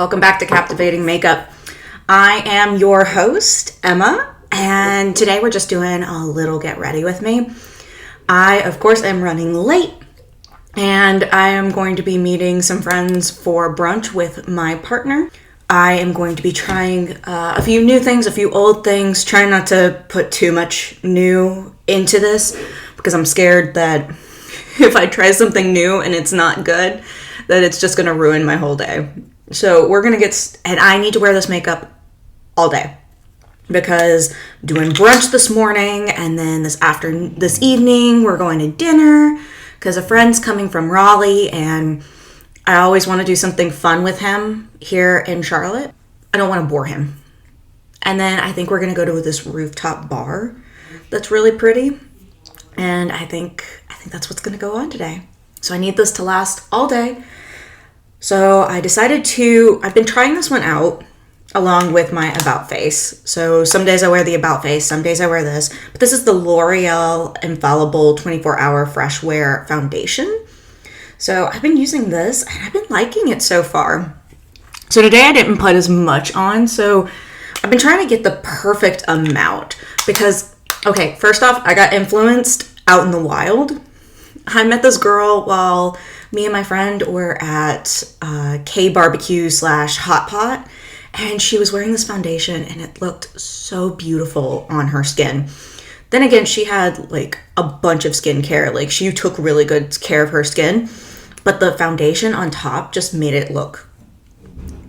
Welcome back to Captivating Makeup. I am your host, Emma, and today we're just doing a little get ready with me. I, of course, am running late, and I am going to be meeting some friends for brunch with my partner. I am going to be trying a few new things, a few old things, trying not to put too much new into this because I'm scared that if I try something new and it's not good, that it's just going to ruin my whole day. So we're going to and I need to wear this makeup all day because I'm doing brunch this morning, and then this evening we're going to dinner because a friend's coming from Raleigh, and I always want to do something fun with him here in Charlotte. I don't want to bore him. And then I think we're going to go to this rooftop bar that's really pretty, and I think that's what's going to go on today. So I need this to last all day. So I decided I've been trying this one out along with my About Face. So some days I wear the About Face, some days I wear this. But this is the Loreal Infallible 24-Hour Fresh Wear Foundation. So I've been using this and I've been liking it so far. So today I didn't put as much on. So I've been trying to get the perfect amount because, okay, first off, I got influenced out in the wild. I met this girl while me and my friend were at K Barbecue / Hot Pot, and she was wearing this foundation and it looked so beautiful on her skin. Then again, she had like a bunch of skincare. Like, she took really good care of her skin, but the foundation on top just made it look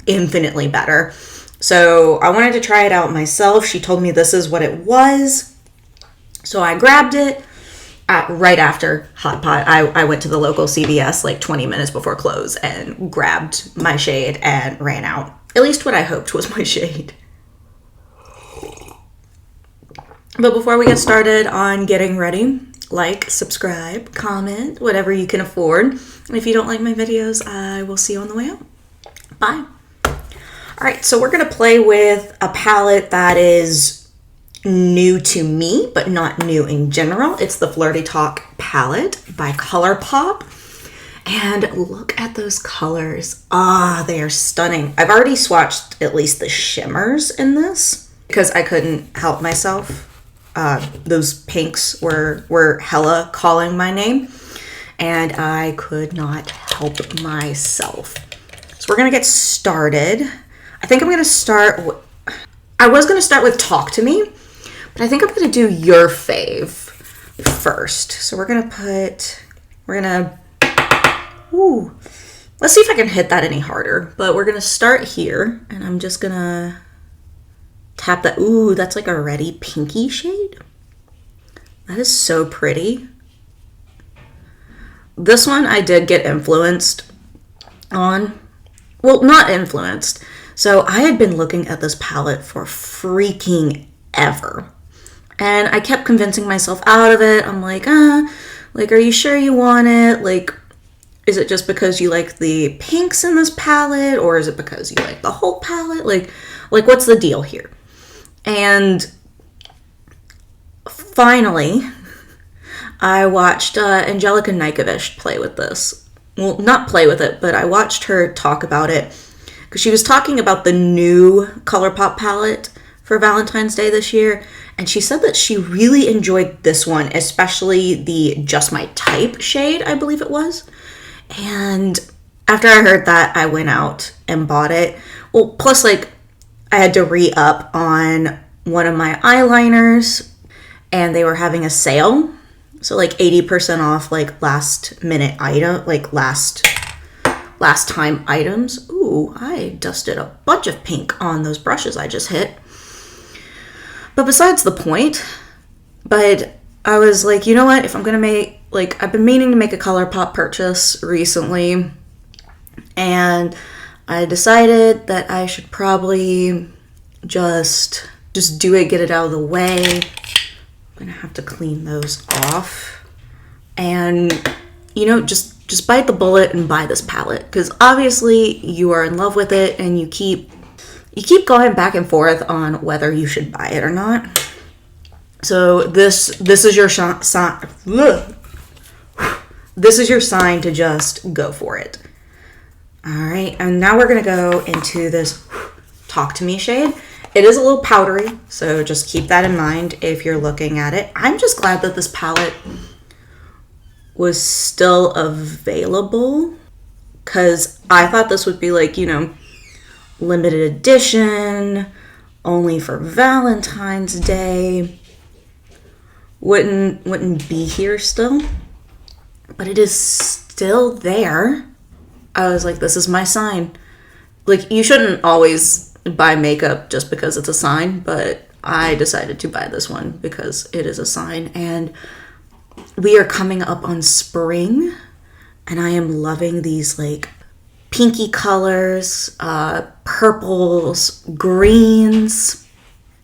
infinitely better. So I wanted to try it out myself. She told me this is what it was. So I grabbed it. Right after Hot Pot, I went to the local CVS like 20 minutes before close and grabbed my shade and ran out. At least what I hoped was my shade. But before we get started on getting ready, like, subscribe, comment, whatever you can afford. And if you don't like my videos, I will see you on the way out. Bye. All right, so we're going to play with a palette that is new to me, but not new in general. It's the Flirty Talk palette by Colourpop. And look at those colors. They are stunning. I've already swatched at least the shimmers in this because I couldn't help myself. Those pinks were hella calling my name, and I could not help myself. So we're gonna get started. I think I'm gonna I was gonna start with Talk to Me, but I think I'm going to do Your Fave first. So let's see if I can hit that any harder. But we're going to start here, and I'm just going to tap that. Ooh, that's like a reddy pinky shade. That is so pretty. This one I did get influenced on. Well, not influenced. So I had been looking at this palette for freaking ever. And I kept convincing myself out of it. I'm like, are you sure you want it? Like, is it just because you like the pinks in this palette? Or is it because you like the whole palette? Like what's the deal here? And finally, I watched Angelica Nykovish play with this. Well, not play with it, but I watched her talk about it. Because she was talking about the new Colourpop palette for Valentine's Day this year, and she said that she really enjoyed this one, especially the Just My Type shade, I believe it was. And after I heard that, I went out and bought it. Well, plus, like, I had to re-up on one of my eyeliners, and they were having a sale. So, like, 80% off, like, last minute item, like, last time items. Ooh, I dusted a bunch of pink on those brushes I just hit. But besides the point, but I was like, you know what, if I'm going to I've been meaning to make a Colourpop purchase recently, and I decided that I should probably just do it, get it out of the way. I'm going to have to clean those off. And, just bite the bullet and buy this palette, because obviously you are in love with it and you keep going back and forth on whether you should buy it or not. So this is your sign. This is your sign to just go for it. All right, and now we're gonna go into this Talk to Me shade. It is a little powdery, so just keep that in mind if you're looking at it. I'm just glad that this palette was still available, because I thought this would be like, you know, limited edition, only for Valentine's Day. Wouldn't be here still, but it is still there. I was like, this is my sign. Like, you shouldn't always buy makeup just because it's a sign, but I decided to buy this one because it is a sign. And we are coming up on spring, and I am loving these like pinky colors, purples, greens.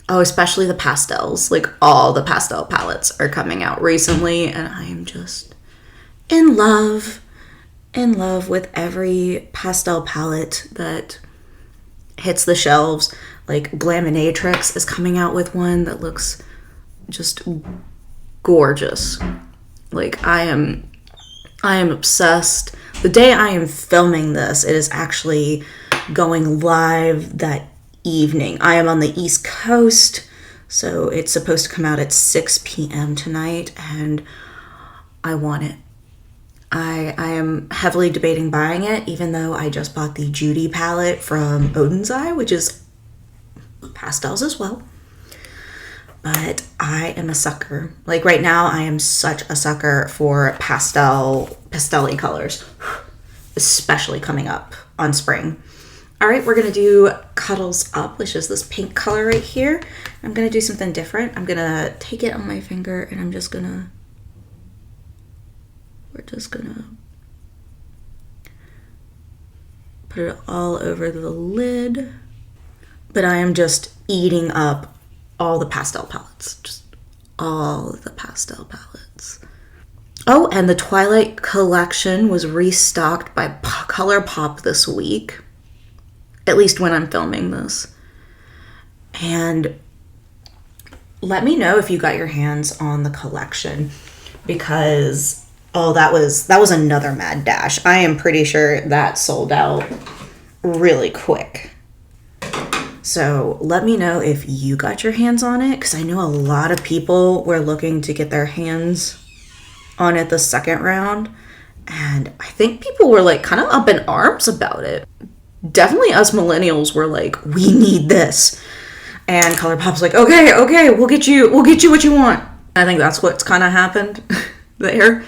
Oh, especially the pastels. Like, all the pastel palettes are coming out recently, and I am just in love with every pastel palette that hits the shelves. Like, Glaminatrix is coming out with one that looks just gorgeous. Like, I am obsessed. The day I am filming this, it is actually going live that evening. I am on the East Coast, so it's supposed to come out at 6 p.m. tonight, and I want it. I am heavily debating buying it, even though I just bought the Judy palette from Odin's Eye, which is pastels as well. But I am a sucker. Like, right now, I am such a sucker for pastel-y colors, especially coming up on spring. All right, we're gonna do Cuddles Up, which is this pink color right here. I'm gonna do something different. I'm gonna take it on my finger, and we're just gonna put it all over the lid. But I am just eating up all the pastel palettes, just all the pastel palettes. Oh, and the Twilight collection was restocked by Colourpop this week, at least when I'm filming this. And let me know if you got your hands on the collection, because that was another mad dash. I am pretty sure that sold out really quick. So let me know if you got your hands on it, because I know a lot of people were looking to get their hands on it the second round, and I think people were like kind of up in arms about it. Definitely us millennials were like, we need this. And Colourpop's like, okay, we'll get you what you want. I think that's what's kind of happened there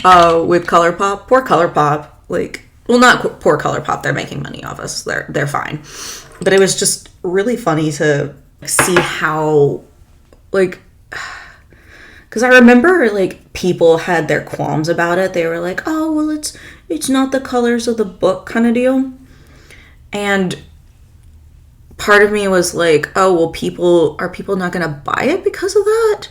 with Colourpop. Poor Colourpop. Like, well, not poor Colourpop. They're making money off us. They're fine. But it was just really funny to see how, like, because I remember, like, people had their qualms about it. They were like, oh, well, it's not the colors of the book kind of deal. And part of me was like, oh, well, are people not going to buy it because of that?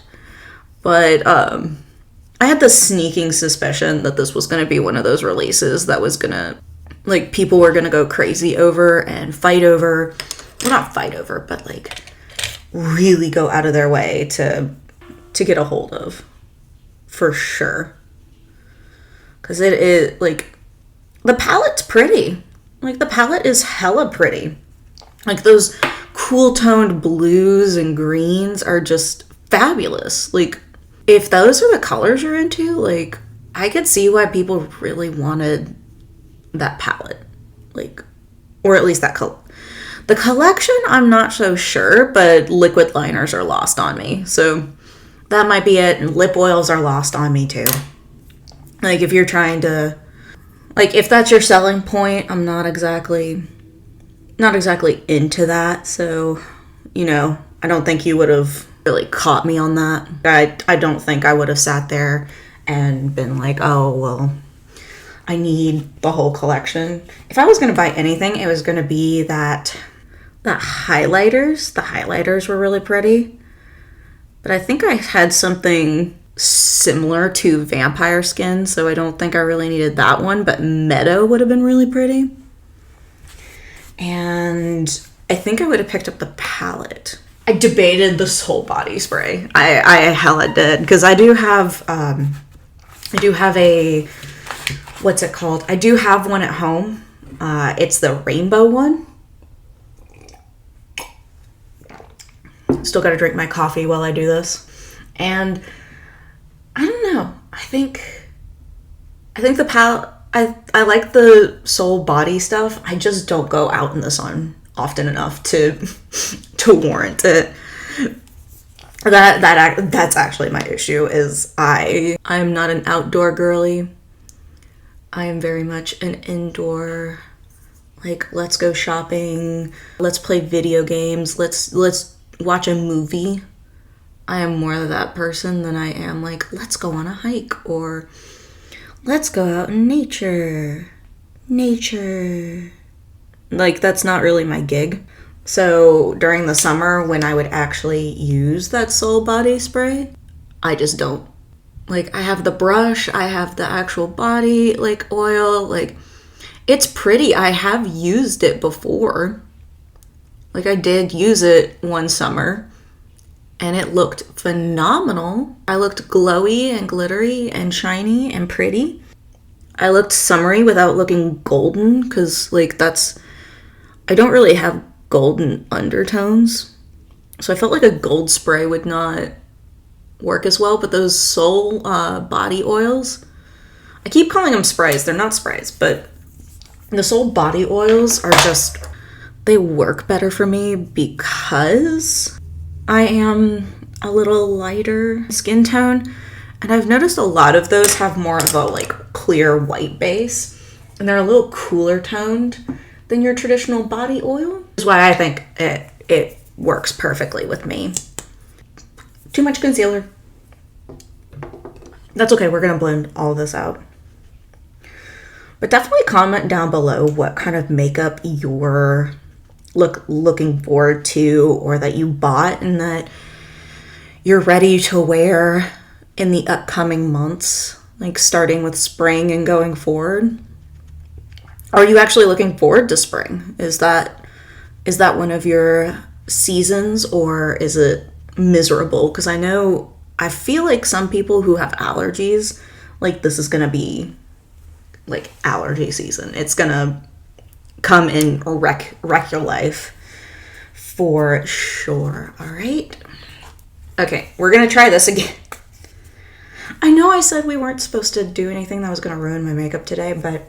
But I had the sneaking suspicion that this was going to be one of those releases that was going to, like, people were going to go crazy over and fight over. Well, not fight over, but, like, really go out of their way to get a hold of. For sure. Because it is, like, the palette's pretty. Like, the palette is hella pretty. Like, those cool toned blues and greens are just fabulous. Like, if those are the colors you're into, like, I could see why people really wanted that palette. Like, or at least that color. The collection, I'm not so sure, but liquid liners are lost on me. So that might be it. And lip oils are lost on me too. Like, if you're trying to, like, if that's your selling point, I'm not exactly into that. So, you know, I don't think you would have really caught me on that. I don't think I would have sat there and been like, oh, well, I need the whole collection. If I was going to buy anything, it was going to be that highlighters. The highlighters were really pretty. But I think I had something similar to Vampire Skin, so I don't think I really needed that one, but Meadow would have been really pretty. And I think I would have picked up the palette. I debated this whole body spray. I hella did, because I do have a, what's it called? I do have one at home, It's the rainbow one. Still gotta drink my coffee while I do this. And I don't know. I think the palette, I like the soul body stuff. I just don't go out in the sun often enough to warrant it. That's actually my issue, is I'm not an outdoor girly. I am very much an indoor, like, let's go shopping, let's play video games, let's watch a movie. I am more of that person than I am like, let's go on a hike, or let's go out in nature. Like, that's not really my gig. So during the summer, when I would actually use that soul body spray, I just don't. Like, I have the brush, I have the actual body, like, oil, like, it's pretty. I have used it before. Like, I did use it one summer, and it looked phenomenal. I looked glowy and glittery and shiny and pretty. I looked summery without looking golden, because, like, I don't really have golden undertones. So I felt like a gold spray would not work as well, but those soul body oils, I keep calling them sprays. They're not sprays, but the soul body oils are just, they work better for me because I am a little lighter skin tone, and I've noticed a lot of those have more of a, like, clear white base, and they're a little cooler toned than your traditional body oil. Which is why I think it works perfectly with me. Too much concealer. That's okay, we're gonna blend all this out. But definitely comment down below what kind of makeup you're looking forward to, or that you bought and that you're ready to wear in the upcoming months, like starting with spring and going forward. Are you actually looking forward to spring? Is that one of your seasons, or is it miserable? Because I feel like some people who have allergies, like, this is gonna be like allergy season. It's gonna come and wreck your life for sure. All right. Okay, we're gonna try this again. I know I said we weren't supposed to do anything that was gonna ruin my makeup today, but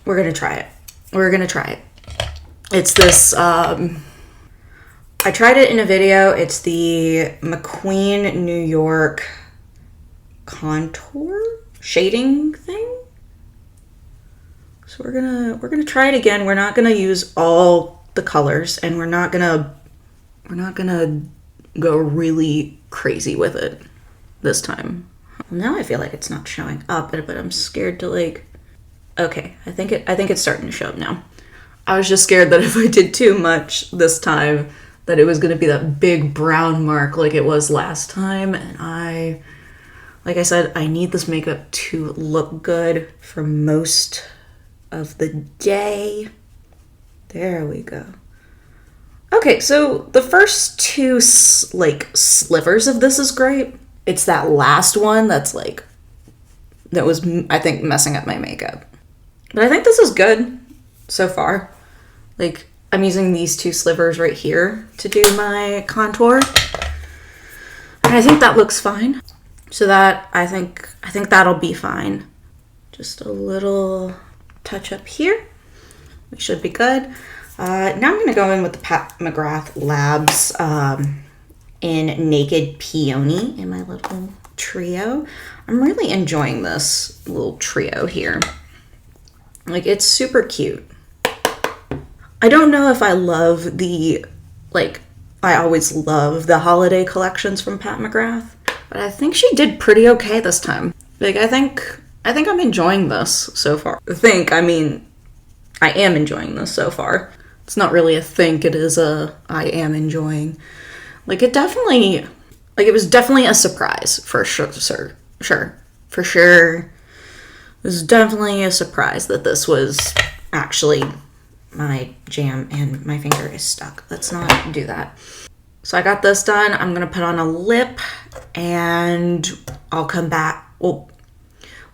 we're gonna try it. It's this, I tried it in a video. It's the McQueen New York contour shading thing. So we're gonna try it again. We're not gonna use all the colors, and we're not gonna go really crazy with it this time. Now I feel like it's not showing up, but I'm scared to, like, okay, I think it's starting to show up now. I was just scared that if I did too much this time, that it was going to be that big brown mark like it was last time. And like I said, I need this makeup to look good for most of the day. There we go. Okay, so the first two, like, slivers of this is great. It's that last one that was, I think, messing up my makeup. But I think this is good so far. Like, I'm using these two slivers right here to do my contour. And I think that looks fine. So that, I think that'll be fine. Just a little touch up here. We should be good. Now I'm going to go in with the McGrath Labs in Naked Peony in my little trio. I'm really enjoying this little trio here. Like, it's super cute. I don't know if I love the, like, I always love the holiday collections from Pat McGrath, but I think she did pretty okay this time. Like, I think I'm enjoying this so far. I am enjoying this so far. It's not really a think, it is a I am enjoying. Like, it was definitely a surprise, for sure. For sure. It was definitely a surprise that this was actually my jam, and my finger is stuck. Let's not do that. So I got this done. I'm gonna put on a lip, and I'll come back. Well,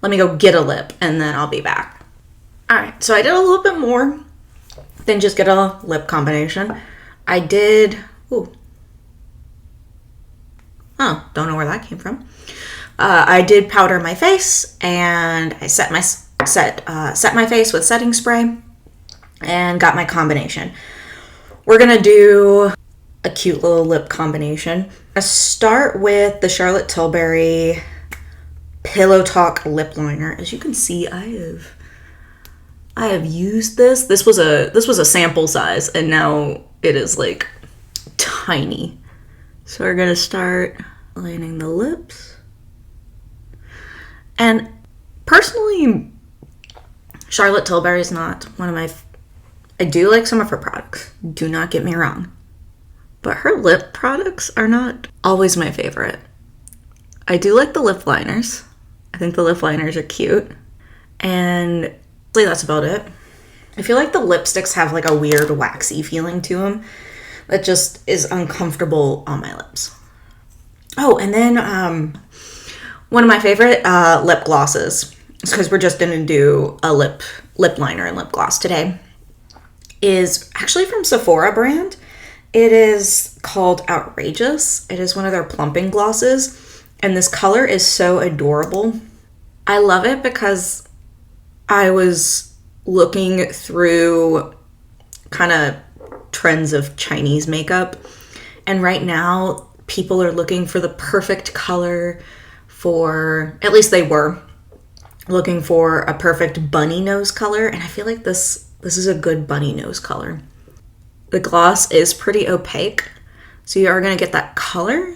let me go get a lip, and then I'll be back. Alright, so I did a little bit more than just get a lip combination. I did, ooh. Oh, don't know where that came from. I did powder my face, and I set my face with setting spray and got my combination. We're gonna do a cute little lip combination. I start with the Charlotte Tilbury Pillow Talk lip liner. As you can see, I have used this. This was a sample size, and now it is like tiny. So we're gonna start lining the lips. And personally, Charlotte Tilbury is not one of my... I do like some of her products. Do not get me wrong. But her lip products are not always my favorite. I do like the lip liners. I think the lip liners are cute. And that's about it. I feel like the lipsticks have like a weird waxy feeling to them that just is uncomfortable on my lips. Oh, and then one of my favorite lip glosses, because we're just going to do a lip liner and lip gloss today, is actually from Sephora brand. It is called Outrageous. It is one of their plumping glosses, and this color is so adorable. I love it because I was looking through kind of trends of Chinese makeup, and right now people are looking for the perfect color for, at least they were looking for a perfect bunny nose color, and I feel like this is a good bunny nose color. The gloss is pretty opaque, so you are going to get that color.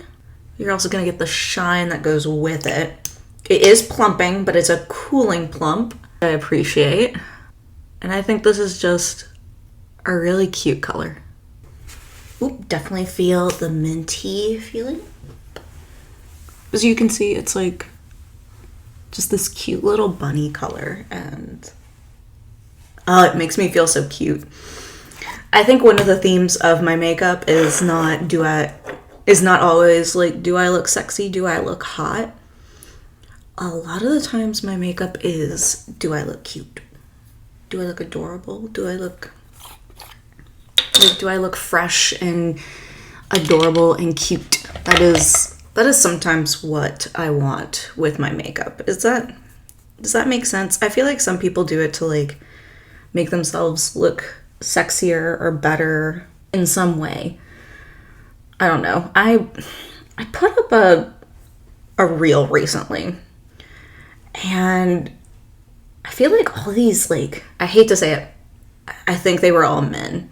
You're also going to get the shine that goes with it. It is plumping, but it's a cooling plump. I appreciate. And I think this is just a really cute color. Oop, definitely feel the minty feeling. As you can see, it's like just this cute little bunny color, and oh, it makes me feel so cute. I think one of the themes of my makeup is not always like, do I look sexy? Do I look hot? A lot of the times my makeup is, do I look cute? Do I look adorable? Do I look fresh and adorable and cute? That is sometimes what I want with my makeup. Does that make sense? I feel like some people do it to like make themselves look sexier or better in some way. I don't know. I put up a reel recently, and I feel like all these, like, I hate to say it, I think they were all men.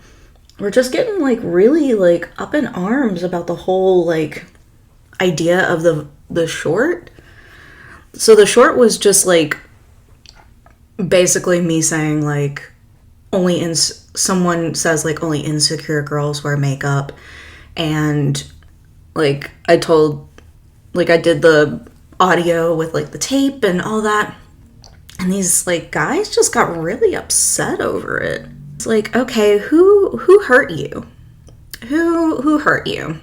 We're just getting like really like up in arms about the whole like idea of the short. So the short was just like basically me saying like someone says like only insecure girls wear makeup, and like I did the audio with like the tape and all that, and these like guys just got really upset over it. It's like, okay, who hurt you? Who hurt you?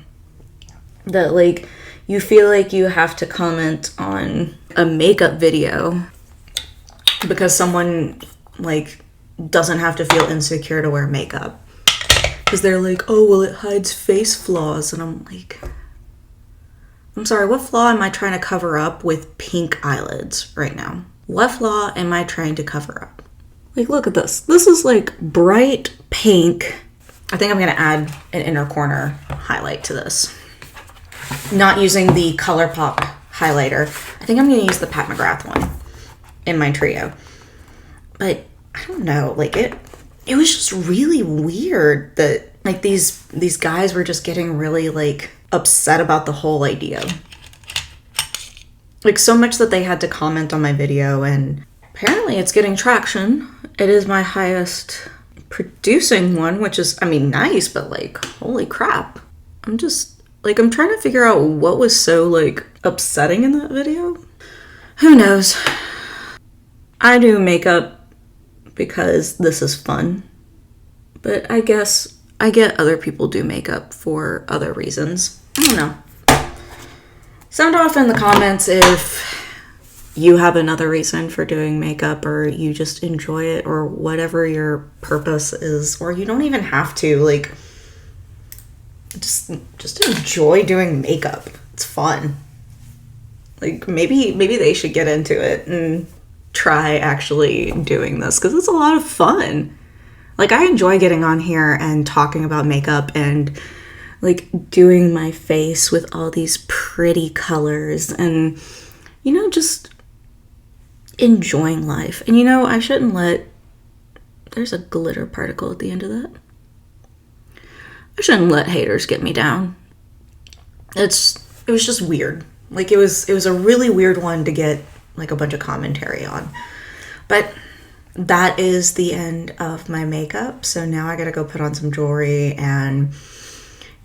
That like you feel like you have to comment on a makeup video because someone like doesn't have to feel insecure to wear makeup. Because they're like, oh, well, it hides face flaws. And I'm like, I'm sorry, what flaw am I trying to cover up with pink eyelids right now? What flaw am I trying to cover up? Like, look at this. This is like bright pink. I think I'm going to add an inner corner highlight to this. Not using the Colourpop highlighter. I think I'm going to use the Pat McGrath one in my trio. But I don't know, like it was just really weird that like these guys were just getting really like upset about the whole idea. Like so much that they had to comment on my video, and apparently it's getting traction. It is my highest producing one, which is, I mean, nice, but like, holy crap. I'm trying to figure out what was so like upsetting in that video. Who knows? I do makeup because this is fun, but I guess I get other people do makeup for other reasons. I don't know. Sound off in the comments if you have another reason for doing makeup, or you just enjoy it, or whatever your purpose is, or you don't even have to, like, just enjoy doing makeup. It's fun. Like, maybe they should get into it and try actually doing this, because it's a lot of fun. Like, I enjoy getting on here and talking about makeup and like doing my face with all these pretty colors and, you know, just enjoying life. And, you know, I shouldn't there's a glitter particle at the end of that. I shouldn't let haters get me down. It was just weird. Like, it was a really weird one to get like a bunch of commentary on. But that is the end of my makeup. So now I gotta go put on some jewelry and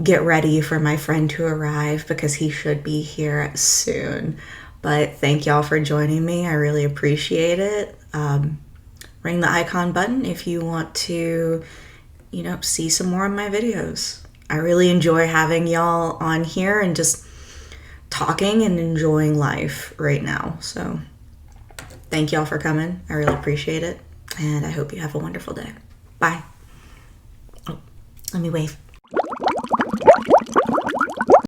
get ready for my friend to arrive, because he should be here soon. But thank y'all for joining me. I really appreciate it. Ring the icon button if you want to, you know, see some more of my videos. I really enjoy having y'all on here and just talking and enjoying life right now. So thank y'all for coming. I really appreciate it. And I hope you have a wonderful day. Bye. Oh, let me wave.